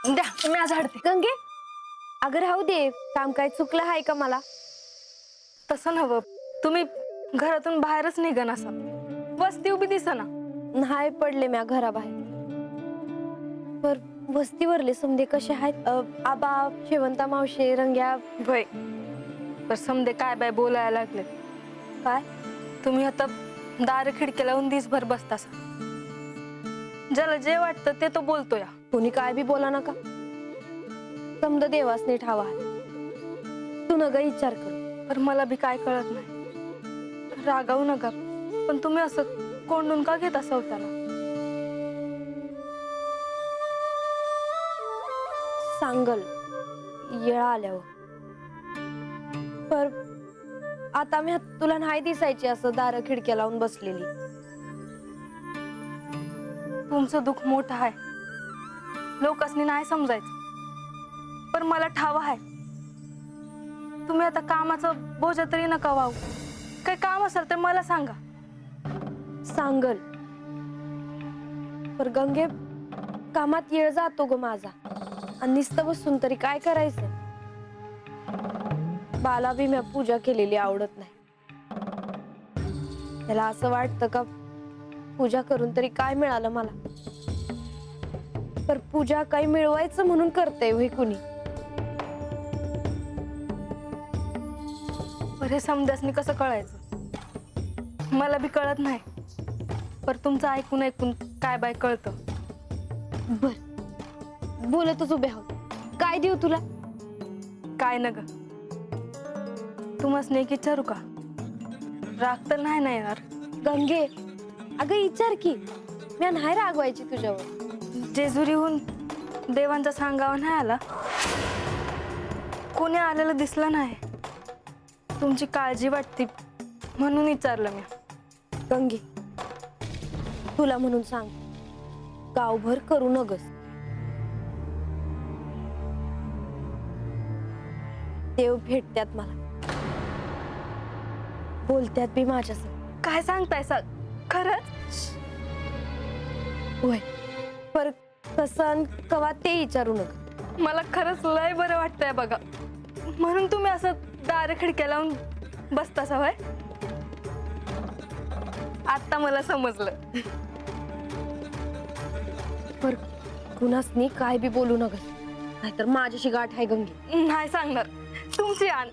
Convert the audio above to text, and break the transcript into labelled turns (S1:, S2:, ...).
S1: द्या मी आज हडते.
S2: गंगे अगं राहू दे, काम काय चुकलं आहे का मला?
S1: तसं नव्ह, तुम्ही घरातून बाहेरच निघन असा, वस्ती उभी दिसना.
S2: नाही पडले म्या घराबाहेर. पर वस्तीवरले समधे कसे आहेत? आबा, शेवंता मावशे, रंग्या.
S1: भय तर समदे काय बाय बोलायला लागले.
S2: काय
S1: तुम्ही आता दार खिडकी लावून दिसभर बसतासा. ज्याला जे वाटतं ते तो बोलतो या.
S2: कोणी काय बी बोला नका. समद देवासने ठावा आहे. तू नका विचार कर.
S1: तर मला बी काय कळत नाही. रागावू नका, पण तुम्ही असं कोंडून का घेता स्वतःला?
S2: सांगल येळा आल्यावर. पर आता मी तुला नाही दिसायची असं दार खिडक्या लावून बसलेली.
S1: तुमचं दुःख मोठं आहे, लोकांनी नाही समजायचं, पण मला ठाव आहे. तुम्ही आता कामाचं बोजा तरी नका वाहू. काही काम असेल तर मला सांगा.
S2: सांगल. पर गंगे कामात येळ जातो ग माझा, आणि नुसतं बसून तरी काय करायचं? बाला बी मी पूजा केलेली आवडत नाही. त्याला असं वाटतं का पूजा करून तरी काय मिळालं मला? पर पूजा काही मिळवायचं म्हणून करते होय कुणी?
S1: पर हे समजासनी कसं कळायचं? मला बी कळत नाही, पर तुमचं ऐकून ऐकून काय बाय कळतं.
S2: बर बोलतच उभे आहोत. काय देऊ तुला?
S1: काय न ग, तुम्हाला एक विचारू का? राग तर नाही ना येणार?
S2: गंगे अगं विचार की, मी नाही रागवायची तुझ्यावर.
S1: जेजुरीहून देवांचा सांगावा नाही आला? कोणी आलेलं दिसलं नाही. तुमची काळजी वाटते म्हणून विचारलं मी.
S2: गंगे तुला म्हणून सांग, गावभर करू नगस. देव भेटत्यात मला, बोलत्यात बी माझ्यासंग.
S1: काय सांगताय खरंच?
S2: होय, पर कसं कवा ते विचारू नका.
S1: मला खरंच लय बरं वाटतंय बघा. म्हणून तुम्ही असं दार खिडक्या लावून बसता सवय. आता मला समजलं.
S2: पर कुणासनी काय बी बोलू नका, नाहीतर माझ्याशी गाठ आहे गंगे.
S1: नाही सांगणार. तुमची आण.